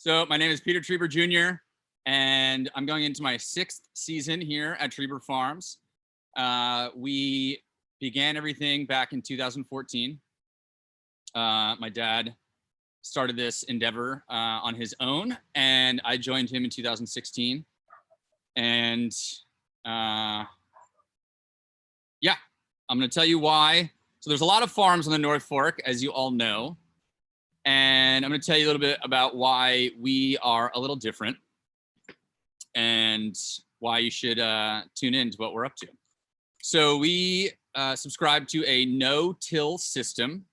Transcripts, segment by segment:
So my name is Peter Treiber Jr. and I'm going into my 6th season here at Treiber Farms. We began everything back in 2014. My dad started this endeavor on his own, and I joined him in 2016. And yeah, I'm going to tell you why. So there's a lot of farms on the North Fork, as you all know. And I'm going to tell you a little bit about why we are a little different and why you should tune in to what we're up to. So we subscribe to a no-till system,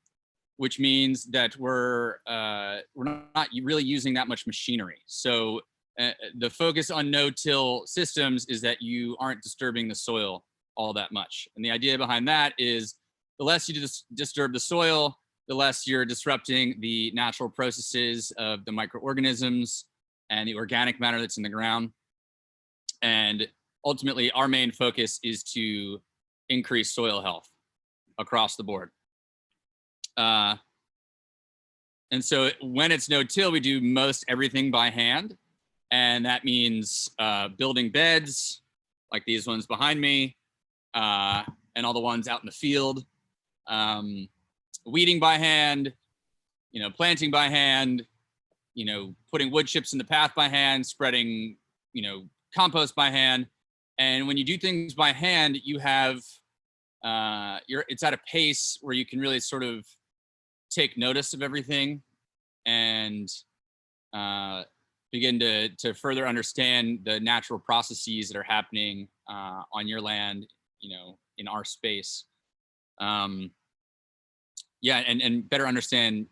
which means that we're not really using that much machinery. So the focus on no-till systems is that you aren't disturbing the soil all that much. And the idea behind that is the less you disturb the soil, the less you're disrupting the natural processes of the microorganisms and the organic matter that's in the ground. And ultimately, our main focus is to increase soil health across the board. And so when it's no-till, we do most everything by hand. And that means building beds, like these ones behind me, and all the ones out in the field. Weeding by hand, planting by hand, putting wood chips in the path by hand, spreading, compost by hand. And when you do things by hand, you have, it's at a pace where you can really sort of take notice of everything and begin to further understand the natural processes that are happening on your land, in our space. Yeah, and better understand,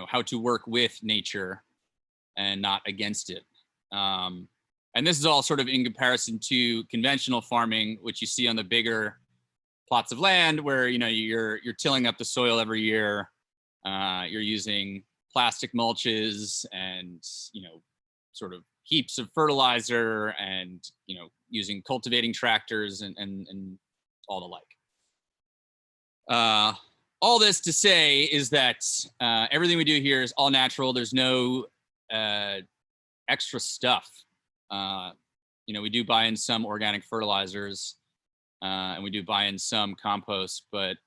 how to work with nature and not against it. And this is all sort of in comparison to conventional farming, which you see on the bigger plots of land where, you're tilling up the soil every year. You're using plastic mulches and, sort of heaps of fertilizer and, using cultivating tractors and all the like. All this to say is that everything we do here is all natural. There's no extra stuff. We do buy in some organic fertilizers and we do buy in some compost, but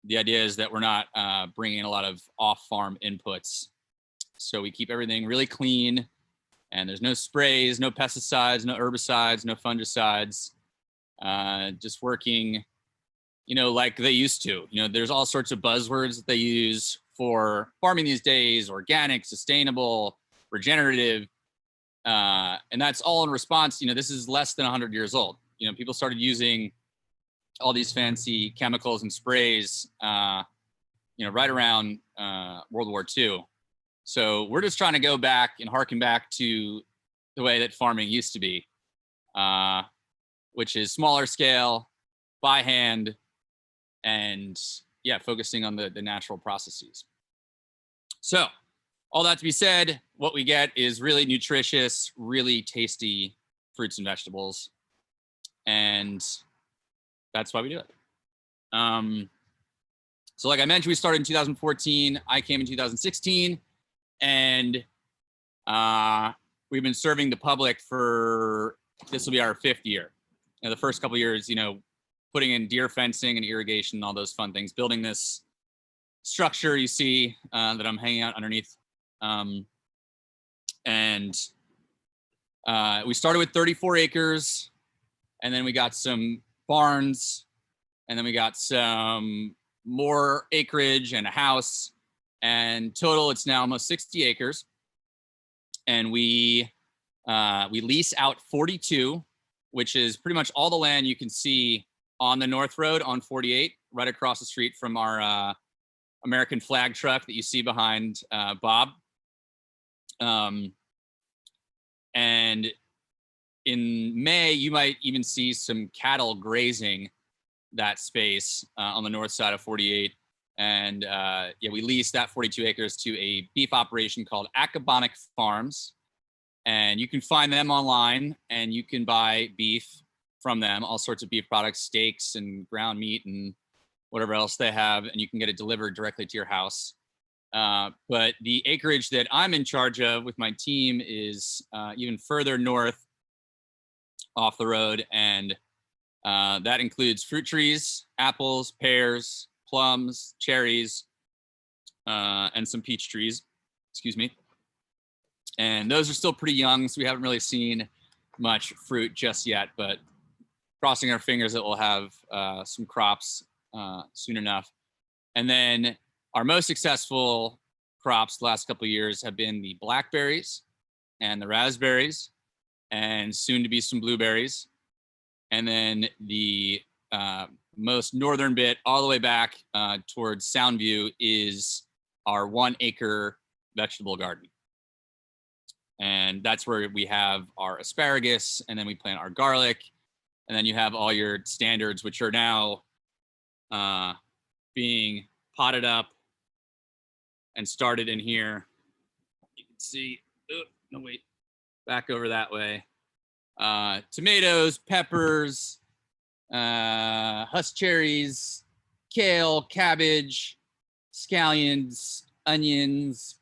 the idea is that we're not bringing in a lot of off-farm inputs. So we keep everything really clean, and there's no sprays, no pesticides, no herbicides, no fungicides, just working like they used to. There's all sorts of buzzwords that they use for farming these days: organic, sustainable, regenerative. And that's all in response. This is less than 100 years old. People started using all these fancy chemicals and sprays, right around World War II. So we're just trying to go back and harken back to the way that farming used to be, which is smaller scale, by hand, and focusing on the natural processes. So all that to be said, what we get is really nutritious, really tasty fruits and vegetables. And that's why we do it. So like I mentioned, we started in 2014. I came in 2016, and we've been serving the public for, this will be our 5th year. The first couple of years, putting in deer fencing and irrigation and all those fun things, building this structure you see that I'm hanging out underneath. And we started with 34 acres, and then we got some barns, and then we got some more acreage and a house, and total it's now almost 60 acres. And we lease out 42, which is pretty much all the land you can see on the North Road on 48, right across the street from our American flag truck that you see behind Bob. And in May, you might even see some cattle grazing that space on the north side of 48. And we lease that 42 acres to a beef operation called Eggplant Farms. And you can find them online, and you can buy beef from them, all sorts of beef products, steaks and ground meat and whatever else they have, and you can get it delivered directly to your house. But the acreage that I'm in charge of with my team is even further north off the road. And that includes fruit trees, apples, pears, plums, cherries, and some peach trees, excuse me. And those are still pretty young, so we haven't really seen much fruit just yet, but crossing our fingers that we'll have some crops soon enough. And then our most successful crops the last couple of years have been the blackberries and the raspberries, and soon to be some blueberries. And then the most northern bit, all the way back towards Soundview, is our 1 acre vegetable garden. And that's where we have our asparagus, and then we plant our garlic, and then you have all your standards, which are now being potted up and started in here. You can see, oh, no, wait, back over that way. Tomatoes, peppers, husk cherries, kale, cabbage, scallions, onions.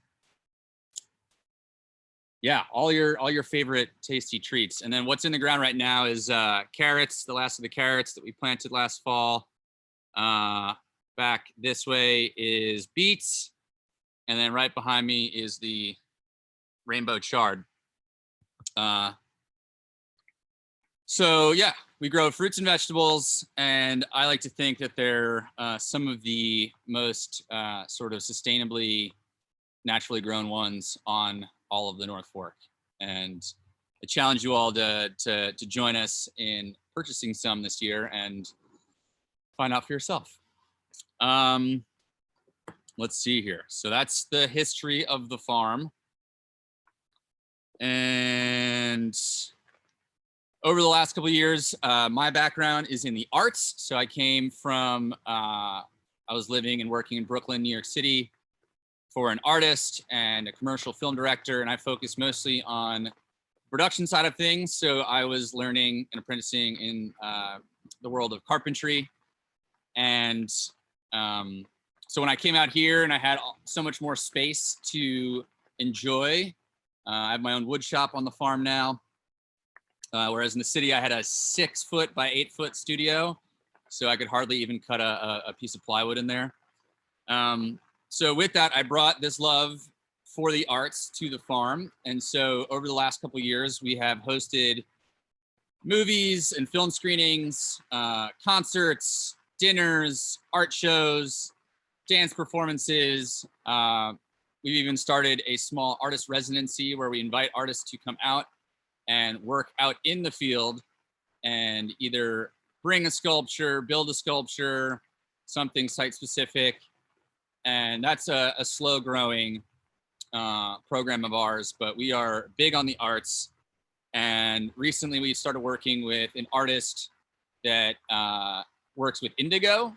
Yeah, all your favorite tasty treats. And then what's in the ground right now is carrots, the last of the carrots that we planted last fall. Back this way is beets. And then right behind me is the rainbow chard. So yeah, we grow fruits and vegetables, and I like to think that they're some of the most sort of sustainably, naturally grown ones on all of the North Fork. And I challenge you all to join us in purchasing some this year and find out for yourself. Let's see here. So that's the history of the farm. And over the last couple of years, my background is in the arts. So I came from, I was living and working in Brooklyn, New York City, for an artist and a commercial film director, and I focused mostly on production side of things. So I was learning and apprenticing in the world of carpentry. And so when I came out here and I had so much more space to enjoy, I have my own wood shop on the farm now. Whereas in the city, I had a 6 foot by 8 foot studio. So I could hardly even cut a piece of plywood in there. So with that, I brought this love for the arts to the farm. And so over the last couple of years, we have hosted movies and film screenings, concerts, dinners, art shows, dance performances. We've even started a small artist residency where we invite artists to come out and work out in the field and either bring a sculpture, build a sculpture, something site specific. And that's a slow growing program of ours, but we are big on the arts. And recently we started working with an artist that works with indigo.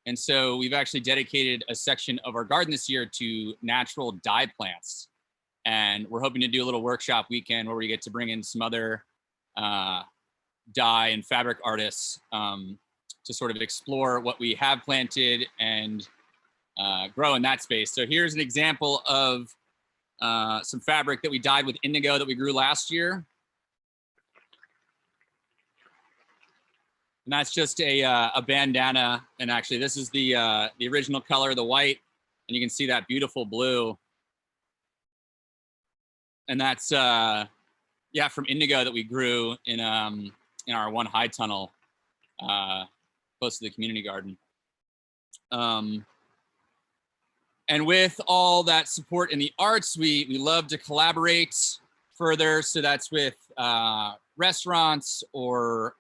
And so we've actually dedicated a section of our garden this year to natural dye plants. And we're hoping to do a little workshop weekend where we get to bring in some other dye and fabric artists to sort of explore what we have planted and grow in that space. So here's an example of some fabric that we dyed with indigo that we grew last year. And that's just a bandana. And actually this is the original color, the white, and you can see that beautiful blue. And that's, yeah, from indigo that we grew in our one high tunnel close to the community garden. And with all that support in the arts, we love to collaborate further. So that's with restaurants or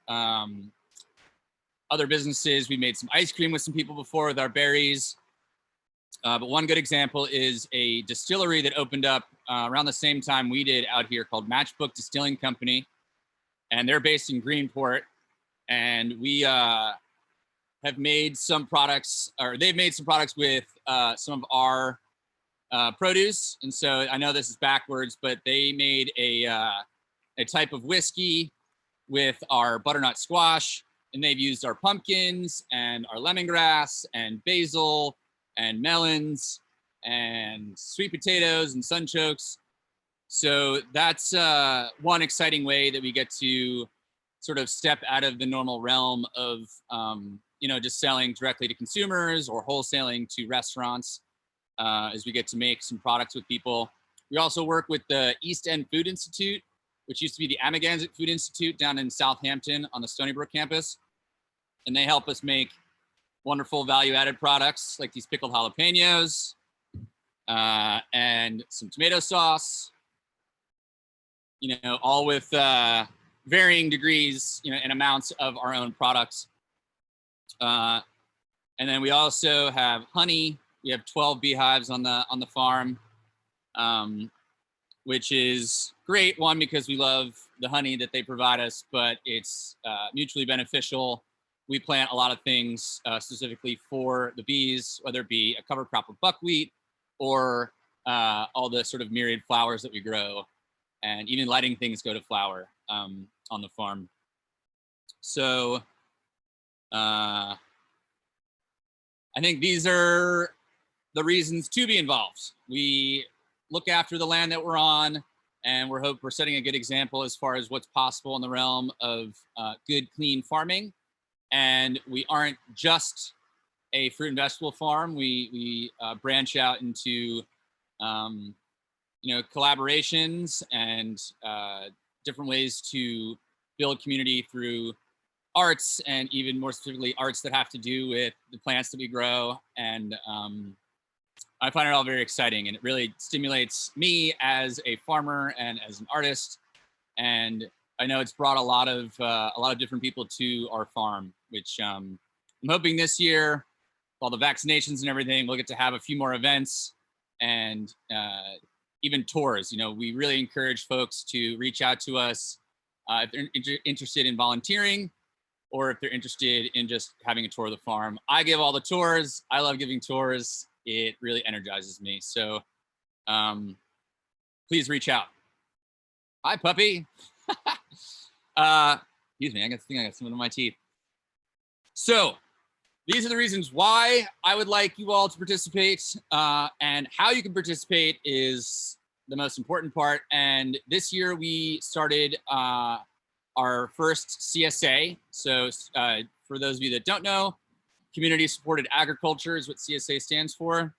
other businesses. We made some ice cream with some people before with our berries. But one good example is a distillery that opened up around the same time we did out here called Matchbook Distilling Company. And they're based in Greenport. And we have made some products, or they've made some products with some of our produce. And so I know this is backwards, but they made a type of whiskey with our butternut squash. And they've used our pumpkins and our lemongrass and basil and melons and sweet potatoes and sunchokes. So that's one exciting way that we get to sort of step out of the normal realm of, just selling directly to consumers or wholesaling to restaurants, as we get to make some products with people. We also work with the East End Food Institute, which used to be the Amagansett Food Institute down in Southampton on the Stony Brook campus. And they help us make wonderful value-added products like these pickled jalapenos and some tomato sauce, all with varying degrees, and amounts of our own products. And then we also have honey. We have 12 beehives on the farm, which is great. One, because we love the honey that they provide us, but it's mutually beneficial. We plant a lot of things specifically for the bees, whether it be a cover crop of buckwheat or all the sort of myriad flowers that we grow, and even letting things go to flower on the farm. So I think these are the reasons to be involved. We look after the land that we're on, and we're setting a good example as far as what's possible in the realm of good, clean farming. And we aren't just a fruit and vegetable farm. We branch out into collaborations and different ways to build community through arts, and even more specifically arts that have to do with the plants that we grow. And I find it all very exciting, and it really stimulates me as a farmer and as an artist. And I know it's brought a lot of different people to our farm, which I'm hoping this year, with all the vaccinations and everything, we'll get to have a few more events and even tours. We really encourage folks to reach out to us if they're interested in volunteering, or if they're interested in just having a tour of the farm. I give all the tours. I love giving tours. It really energizes me. So please reach out. Hi, puppy. Excuse me, I think I got something in my teeth. So these are the reasons why I would like you all to participate, and how you can participate is the most important part. And this year we started our first CSA. So for those of you that don't know, Community Supported Agriculture is what CSA stands for.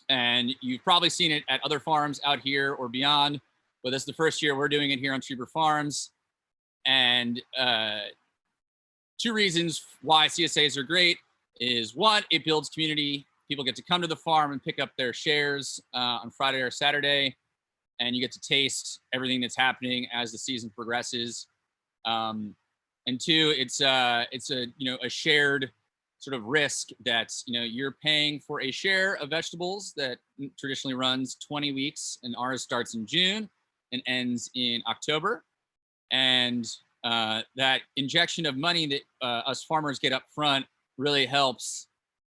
And you've probably seen it at other farms out here or beyond, but this is the first year we're doing it here on Treiber Farms. And two reasons why CSAs are great is, one, it builds community. People get to come to the farm and pick up their shares on Friday or Saturday, and you get to taste everything that's happening as the season progresses. And two, it's a shared sort of risk that you're paying for a share of vegetables that traditionally runs 20 weeks, and ours starts in June and ends in October. And that injection of money that us farmers get up front really helps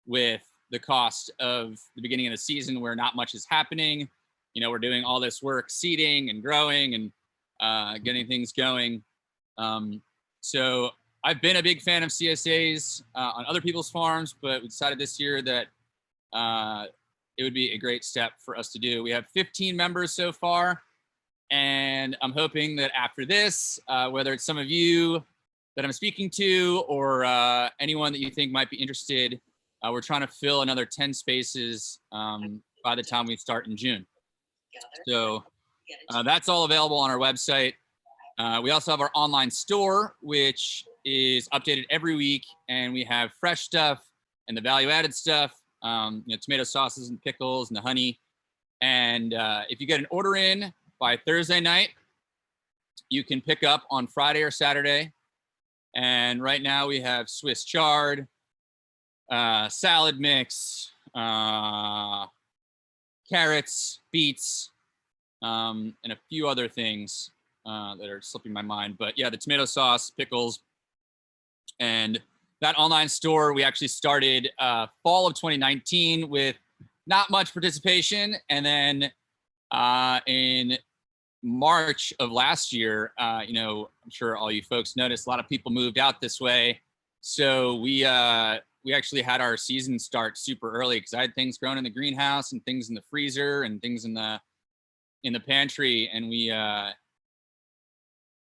with the cost of the beginning of the season, where not much is happening. We're doing all this work seeding and growing and getting things going. So I've been a big fan of CSAs on other people's farms, but we decided this year that it would be a great step for us to do. We have 15 members so far, and I'm hoping that after this, whether it's some of you that I'm speaking to or anyone that you think might be interested, we're trying to fill another 10 spaces by the time we start in June. So that's all available on our website. We also have our online store, which is updated every week, and we have fresh stuff and the value-added stuff, tomato sauces and pickles and the honey. And if you get an order in by Thursday night, you can pick up on Friday or Saturday. And right now we have Swiss chard, salad mix, carrots, beets, and a few other things that are slipping my mind. But yeah, the tomato sauce, pickles. And that online store, we actually started fall of 2019 with not much participation. And then in March of last year, I'm sure all you folks noticed, a lot of people moved out this way. So we we actually had our season start super early because I had things growing in the greenhouse and things in the freezer and things in the pantry, and we had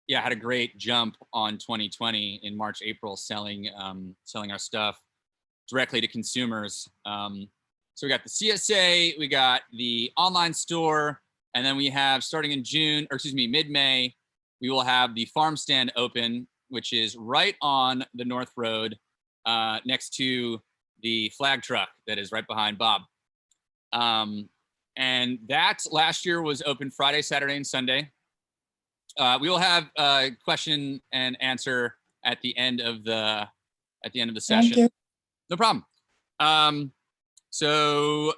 a great jump on 2020 in March, April, selling our stuff directly to consumers. So we got the CSA, we got the online store, and then we have, starting in mid-May, we will have the farm stand open, which is right on the North Road, next to the flag truck that is right behind Bob. And that last year was open Friday, Saturday, and Sunday. We will have a question and answer at the end of the session. Thank you. No problem. So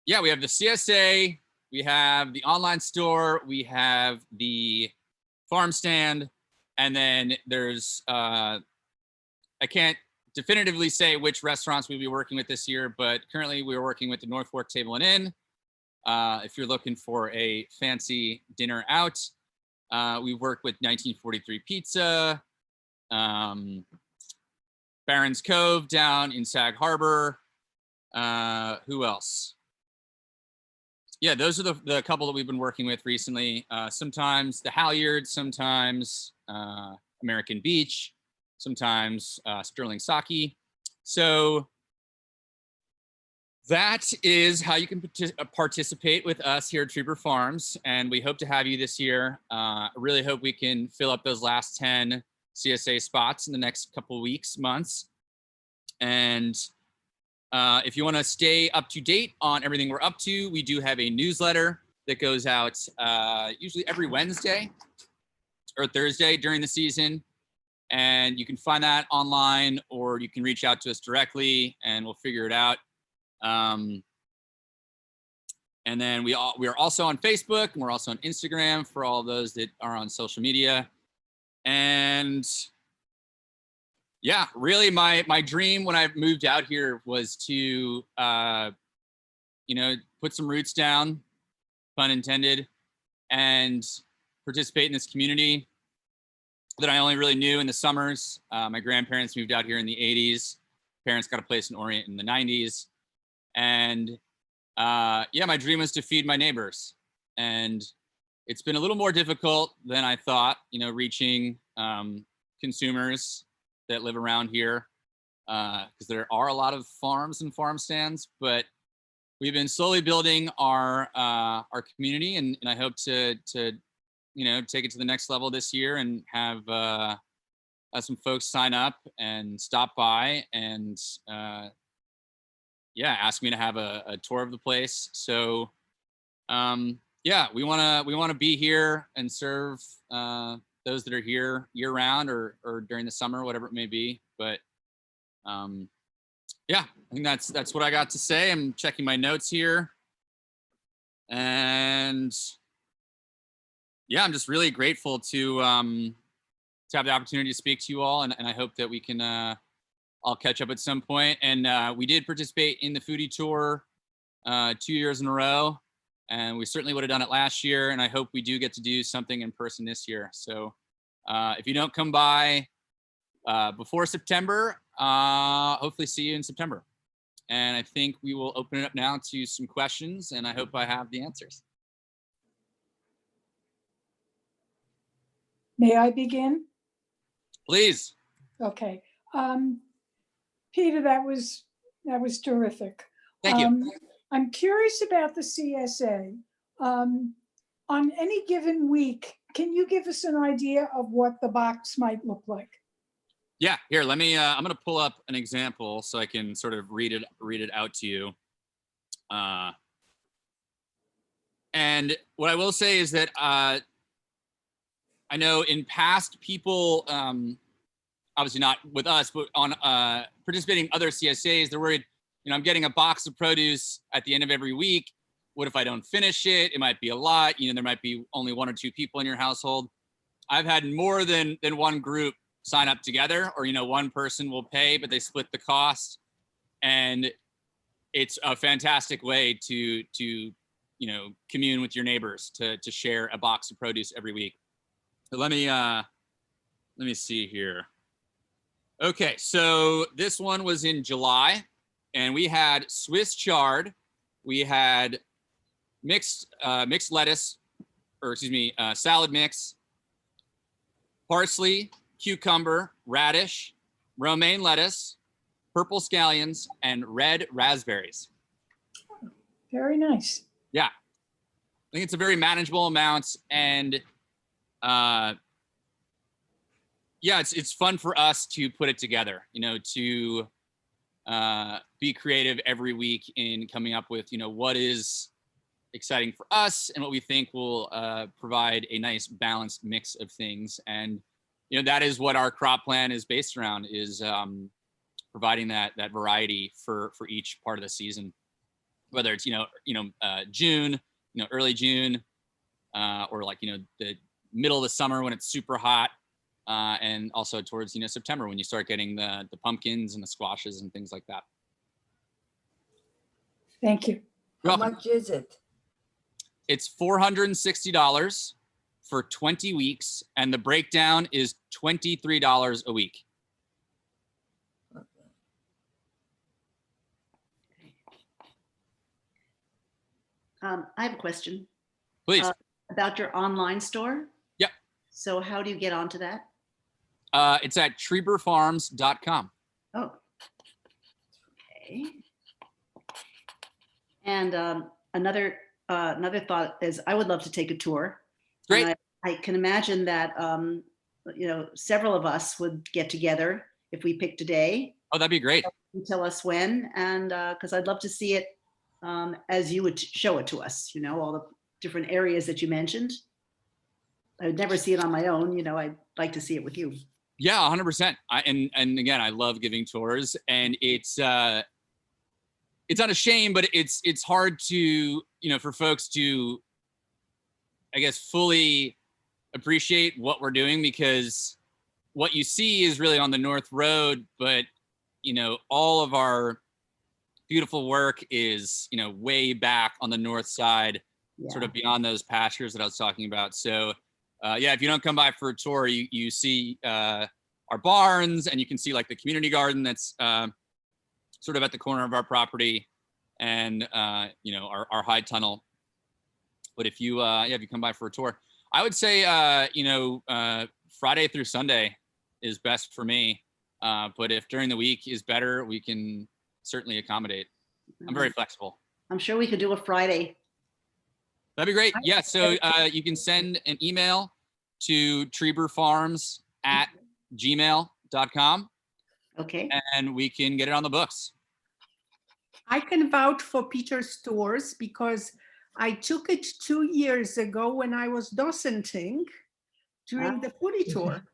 yeah, we have the CSA, we have the online store, we have the farm stand, and then there's I can't definitively say which restaurants we'll be working with this year, but currently we're working with the North Fork Table and Inn. If you're looking for a fancy dinner out, we work with 1943 Pizza, Barron's Cove down in Sag Harbor. Who else? Yeah, those are the couple that we've been working with recently. Sometimes the Halyard, sometimes American Beach, sometimes Sterling Sake. So that is how you can participate with us here at Treiber Farms, and we hope to have you this year. I really hope we can fill up those last 10 CSA spots in the next couple of weeks, months. And if you want to stay up to date on everything we're up to, we do have a newsletter that goes out usually every Wednesday or Thursday during the season. And you can find that online, or you can reach out to us directly and we'll figure it out. And then we are also on Facebook, and we're also on Instagram for all those that are on social media. And yeah, really my dream when I moved out here was to, put some roots down, pun intended, and participate in this community that I only really knew in the summers. My grandparents moved out here in the 80s. Parents got a place in Orient in the 90s. And my dream was to feed my neighbors. And it's been a little more difficult than I thought, reaching consumers that live around here, because there are a lot of farms and farm stands, but we've been slowly building our community, and I hope to take it to the next level this year and have some folks sign up and stop by and ask me to have a tour of the place. So we want to be here and serve those that are here year round or during the summer, whatever it may be. But I think that's what I got to say. I'm checking my notes here, and I'm just really grateful to have the opportunity to speak to you all, and I hope that we can all catch up at some point. And we did participate in the foodie tour 2 years in a row, and we certainly would have done it last year, and I hope we do get to do something in person this year. So if you don't come by before September, hopefully see you in September. And I think we will open it up now to some questions, and I hope I have the answers. May I begin? Please. Okay. Peter, that was terrific. Thank you. I'm curious about the CSA. On any given week, can you give us an idea of what the box might look like? Yeah, here, let me, I'm going to pull up an example so I can sort of read it out to you. And what I will say is that I know in past people, obviously not with us, but on participating in other CSAs, they're worried, I'm getting a box of produce at the end of every week. What if I don't finish it? It might be a lot. There might be only 1 or 2 people in your household. I've had more than one group sign up together, or one person will pay, but they split the cost. And it's a fantastic way to commune with your neighbors, to share a box of produce every week. So let me see here. Okay, so this one was in July, and we had Swiss chard, we had mixed lettuce, or excuse me, salad mix, parsley, cucumber, radish, romaine lettuce, purple scallions, and red raspberries. Very nice. Yeah, I think it's a very manageable amount, and yeah, it's fun for us to put it together, you know, to be creative every week in coming up with, you know, what is exciting for us and what we think will provide a nice balanced mix of things. And, you know, that is what our crop plan is based around, is providing that variety for each part of the season, whether it's, June, early June, or like, the middle of the summer when it's super hot. And also towards, September when you start getting the pumpkins and the squashes and things like that. Thank you. How much is it? It's $460 for 20 weeks, and the breakdown is $23 a week. I have a question. Please. About your online store. Yep. So how do you get onto that? It's at treiberfarms.com. Oh, okay. And another thought is, I would love to take a tour. Great. And I can imagine that several of us would get together if we picked a day. Oh, that'd be great. You tell us when, and because I'd love to see it as you would show it to us. All the different areas that you mentioned. I would never see it on my own. I'd like to see it with you. Yeah, 100%. And again, I love giving tours, and it's not a shame, but it's hard to, for folks to, I guess, fully appreciate what we're doing, because what you see is really on the North Road, but, all of our beautiful work is, way back on the north side, sort of beyond those pastures that I was talking about. So yeah, if you don't come by for a tour, you see our barns, and you can see like the community garden that's sort of at the corner of our property, and our high tunnel. But if you if you come by for a tour, I would say Friday through Sunday is best for me. But if during the week is better, we can certainly accommodate. I'm very flexible. I'm sure we could do a Friday. That'd be great. Yeah, so you can send an email to treiberfarms@gmail.com. Okay. And we can get it on the books. I can vouch for Peter's tours because I took it 2 years ago when I was docenting during the foodie tour.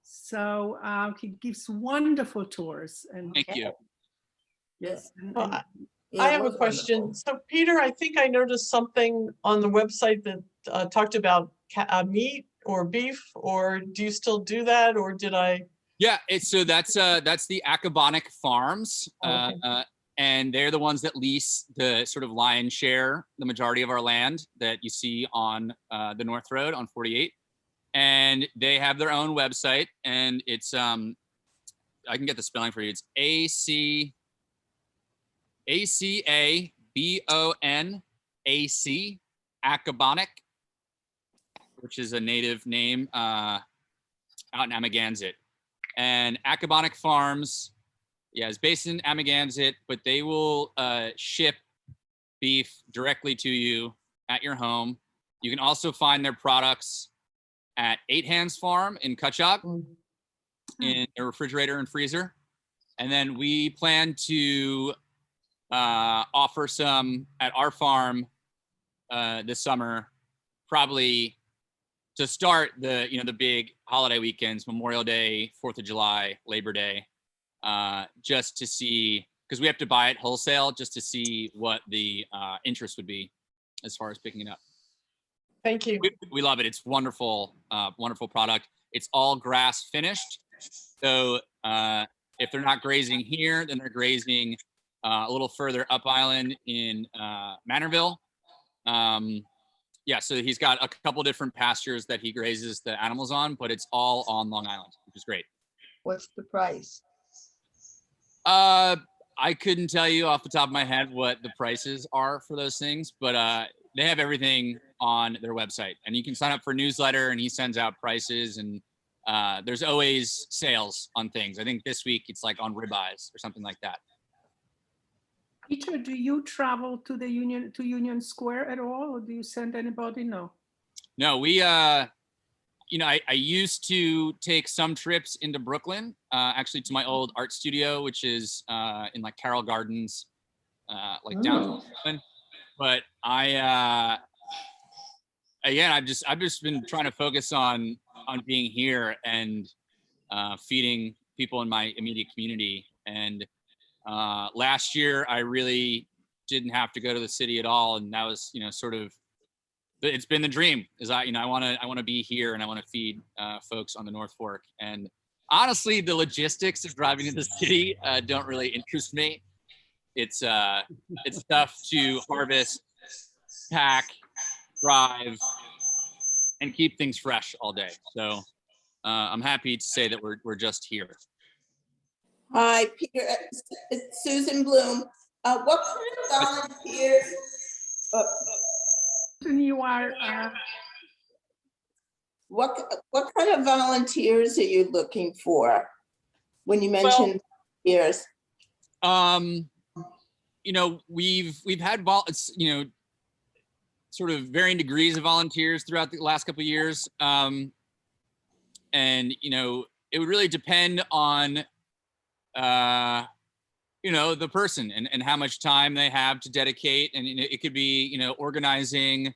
So he gives wonderful tours. And Thank you. yes. Well, I have a question. So Peter, I think I noticed something on the website that talked about meat or beef, or do you still do that, or did I? Yeah, that's the Acabonic Farms, Okay. and they're the ones that lease the sort of lion's share, the majority of our land that you see on the North Road on 48, and they have their own website, and it's I can get the spelling for you. It's ACABONAC, Acabonic, which is a native name out in Amagansett. And Acabonic Farms, is based in Amagansett, but they will ship beef directly to you at your home. You can also find their products at 8 Hands Farm in Cutchogue, in a refrigerator and freezer. And then we plan to offer some at our farm this summer, probably to start the the big holiday weekends, Memorial Day, 4th of July, Labor Day, just to see, because we have to buy it wholesale, just to see what the interest would be as far as picking it up. Thank you. We love it. It's wonderful, wonderful product. It's all grass finished. So if they're not grazing here, then they're grazing a little further up island in Manorville. So he's got a couple different pastures that he grazes the animals on, but it's all on Long Island, which is great. What's the price? I couldn't tell you off the top of my head what the prices are for those things, but they have everything on their website, and you can sign up for a newsletter, and he sends out prices, and there's always sales on things. I think this week it's like on ribeyes or something like that. Peter, do you travel to the Union Square at all, or do you send anybody? No. No, we you know, I used to take some trips into Brooklyn, actually to my old art studio, which is in like Carroll Gardens, like downtown Brooklyn. But again, I've just been trying to focus on being here and feeding people in my immediate community. And last year, I really didn't have to go to the city at all, and that was, you know, sort of, it's been the dream. Is I want to be here, and I want to feed folks on the North Fork. And honestly, the logistics of driving to the city don't really interest me. It's tough to harvest, pack, drive, and keep things fresh all day. So I'm happy to say that we're just here. Hi, Peter. It's Susan Bloom. What kind of volunteers? You are. What kind of volunteers are you looking for when you mentioned volunteers? You know, we've had you know, sort of varying degrees of volunteers throughout the last couple of years, and you know, it would really depend on you know, the person and how much time they have to dedicate. And it could be, you know, organizing,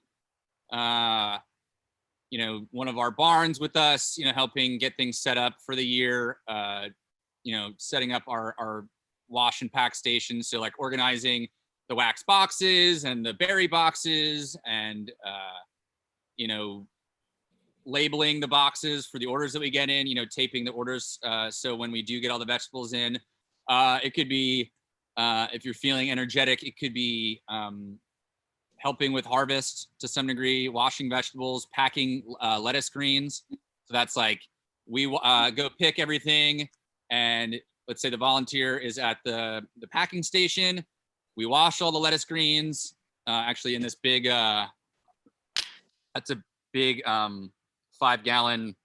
you know, one of our barns with us, you know, helping get things set up for the year, you know, setting up our wash and pack stations. So like organizing the wax boxes and the berry boxes and, you know, labeling the boxes for the orders that we get in, you know, taping the orders. So when we do get all the vegetables in, it could be, if you're feeling energetic, it could be helping with harvest to some degree, washing vegetables, packing lettuce greens. So that's like, we go pick everything, and let's say the volunteer is at the packing station. We wash all the lettuce greens, actually in this big, that's a big 5-gallon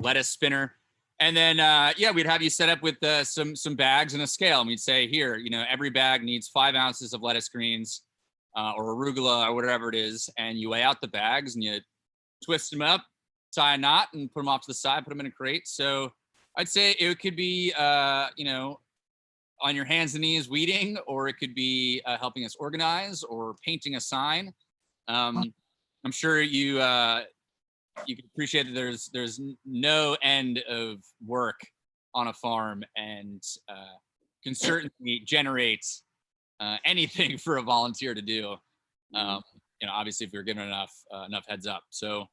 lettuce spinner. And then, yeah, we'd have you set up with some bags and a scale. And we'd say, here, you know, every bag needs 5 ounces of lettuce greens or arugula or whatever it is. And you weigh out the bags and you twist them up, tie a knot, and put them off to the side, put them in a crate. So I'd say it could be, you know, on your hands and knees weeding, or it could be helping us organize or painting a sign. I'm sure you can appreciate that there's no end of work on a farm, and can certainly generate anything for a volunteer to do. You know, obviously if you're given enough heads up. So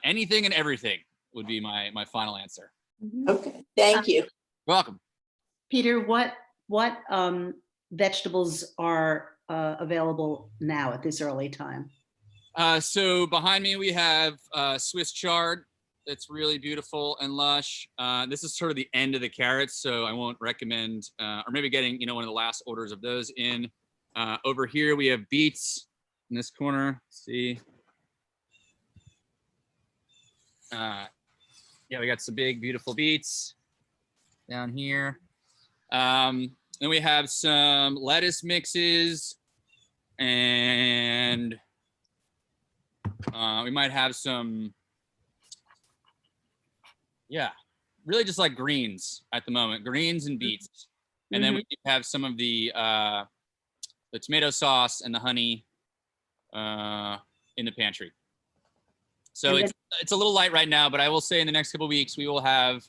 anything and everything would be my final answer. Okay, thank you. You're welcome. Peter, what vegetables are available now at this early time? So behind me we have Swiss chard. It's really beautiful and lush. This is sort of the end of the carrots, so I won't recommend, or maybe getting, you know, one of the last orders of those in. Over here we have beets in this corner. Let's see. Yeah, we got some big, beautiful beets down here. Then we have some lettuce mixes, and we might have some, yeah, really just like greens at the moment, greens and beets. And then we have some of the tomato sauce and the honey in the pantry. So it's a little light right now, but I will say in the next couple of weeks, we will have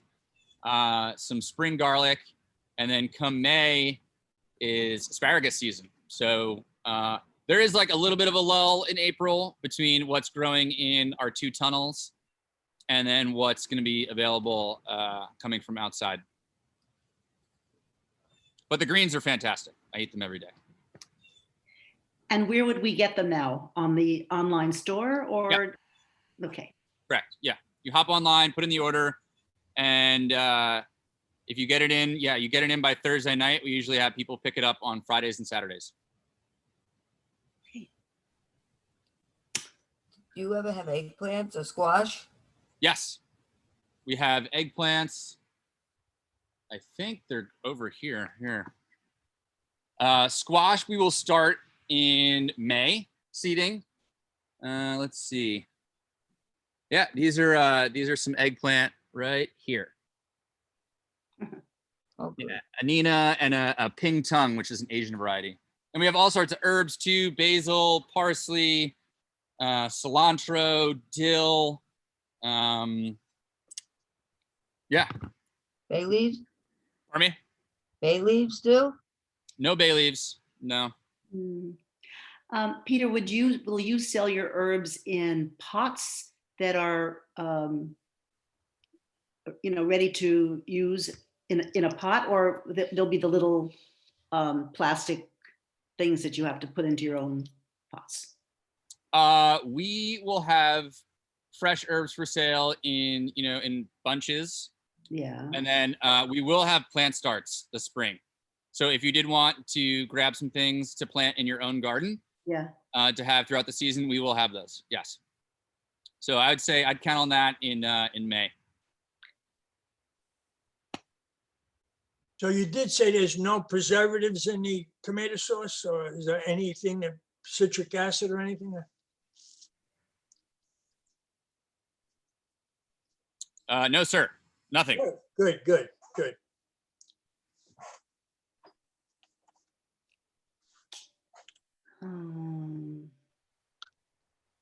some spring garlic, and then come May is asparagus season. So there is like a little bit of a lull in April between what's growing in our 2 tunnels and then what's going to be available coming from outside. But the greens are fantastic. I eat them every day. And where would we get them now? On the online store or? Yeah. Okay. Correct. Yeah. You hop online, put in the order, and if you get it in, you get it in by Thursday night. We usually have people pick it up on Fridays and Saturdays. Do you ever have eggplants or squash? Yes, we have eggplants. I think they're over here. Squash, we will start in May seeding. Let's see. Yeah, these are some eggplant right here. Okay. Yeah, Anina and a ping tongue, which is an Asian variety. And we have all sorts of herbs too: basil, parsley, cilantro, dill. Yeah. Bay leaves? Pardon me? Bay leaves too? No bay leaves. No. Peter, will you sell your herbs in pots that are, ready to use in a pot, or there'll be the little plastic things that you have to put into your own pots? We will have fresh herbs for sale in bunches. Yeah. And then we will have plant starts this spring. So if you did want to grab some things to plant in your own garden, Yeah. to have throughout the season, we will have those. Yes. So I would say I'd count on that in May. So you did say there's no preservatives in the tomato sauce, or is there anything that citric acid or anything? No, sir. Nothing. Good, good, good.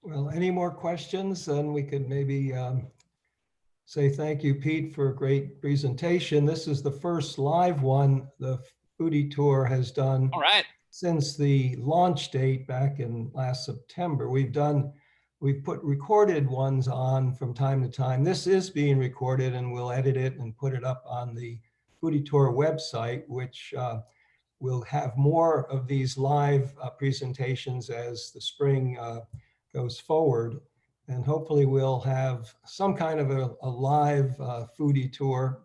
Well, any more questions? Then we could maybe say thank you, Pete, for a great presentation. This is the first live one the Foodie Tour has done All right. since the launch date back in last September. We've put recorded ones on from time to time. This is being recorded, and we'll edit it and put it up on the Foodie Tour website, which will have more of these live presentations as the spring goes forward. And hopefully we'll have some kind of a live foodie tour,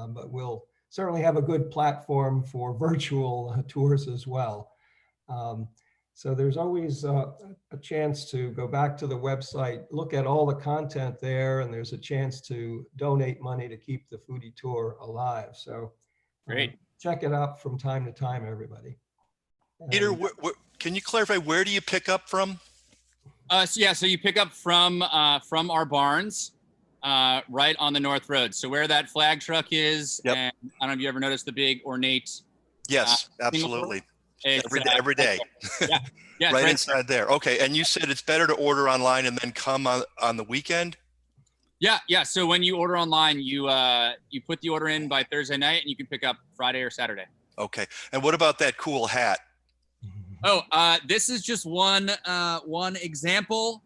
but we'll certainly have a good platform for virtual tours as well. So there's always a chance to go back to the website, look at all the content there, and there's a chance to donate money to keep the foodie tour alive. So Great. Check it out from time to time, everybody. Peter, And- can you clarify, where do you pick up from? So you pick up from our barns right on the North Road. So where that flag truck is, Yep. and I don't know if you ever noticed the big ornate. Yes, Singapore? absolutely. It's, Every day. Yeah, yeah, it's Right right. inside there. Okay, and you said it's better to order online and then come on the weekend? Yeah. So when you order online, you put the order in by Thursday night, and you can pick up Friday or Saturday. Okay, and what about that cool hat? Oh, this is just one example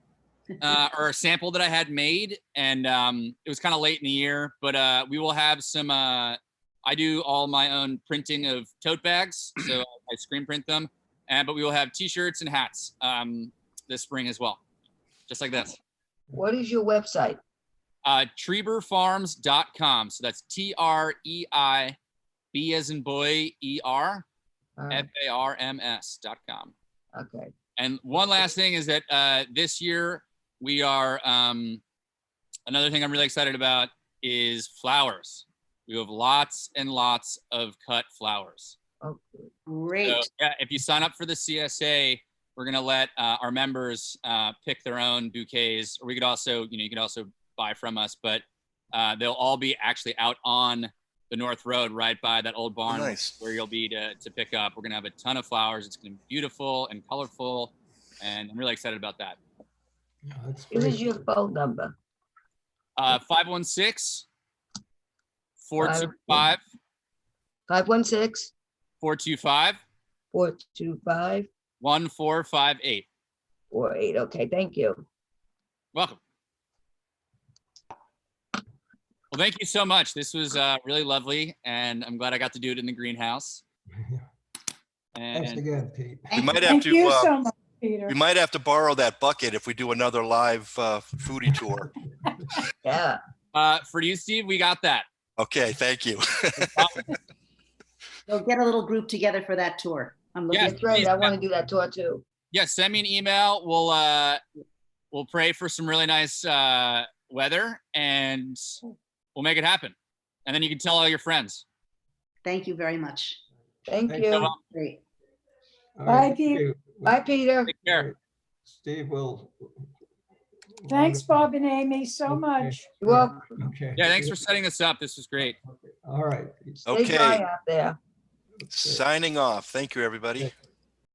or a sample that I had made, and it was kind of late in the year, but we will have some. I do all my own printing of tote bags, so I screen print them, but we will have T-shirts and hats this spring as well, just like this. What is your website? TreiberFarms.com. So that's TREIB as in boy ER. FARMS.com. Okay. And one last thing is that this year we are, another thing I'm really excited about is flowers. We have lots and lots of cut flowers. Okay. Great. So, yeah, if you sign up for the CSA, we're going to let our members pick their own bouquets, or we could also, you could also buy from us, but they'll all be actually out on the North Road, right by that old barn. Nice. Where you'll be to pick up. We're gonna have a ton of flowers. It's gonna be beautiful and colorful, and I'm really excited about that. Yeah, that's What great. is your phone number? 516 425 516 425 425 1458. 48. Okay, thank you. Welcome. Well, thank you so much. This was really lovely, and I'm glad I got to do it in the greenhouse. Thanks And again, Pete. We might have Thank to. you so much, Peter. We might have to borrow that bucket if we do another live foodie tour. Yeah. For you, Steve, we got that. Okay, thank you. We'll get a little group together for that tour. I'm looking. Yes. That's right. I want to do that tour too. Yeah, send me an email. We'll pray for some really nice weather, and we'll make it happen. And then you can tell all your friends. Thank you very much. Thank Thank you. Great. All Bye, right, Pete. thank you. Bye, Peter. Take care. Steve will. Thanks, Bob and Amy, so Okay. much. You're welcome. Okay. Yeah, thanks for setting this up. This was great. All right. Stay dry Okay. out there. Signing off. Thank you, everybody.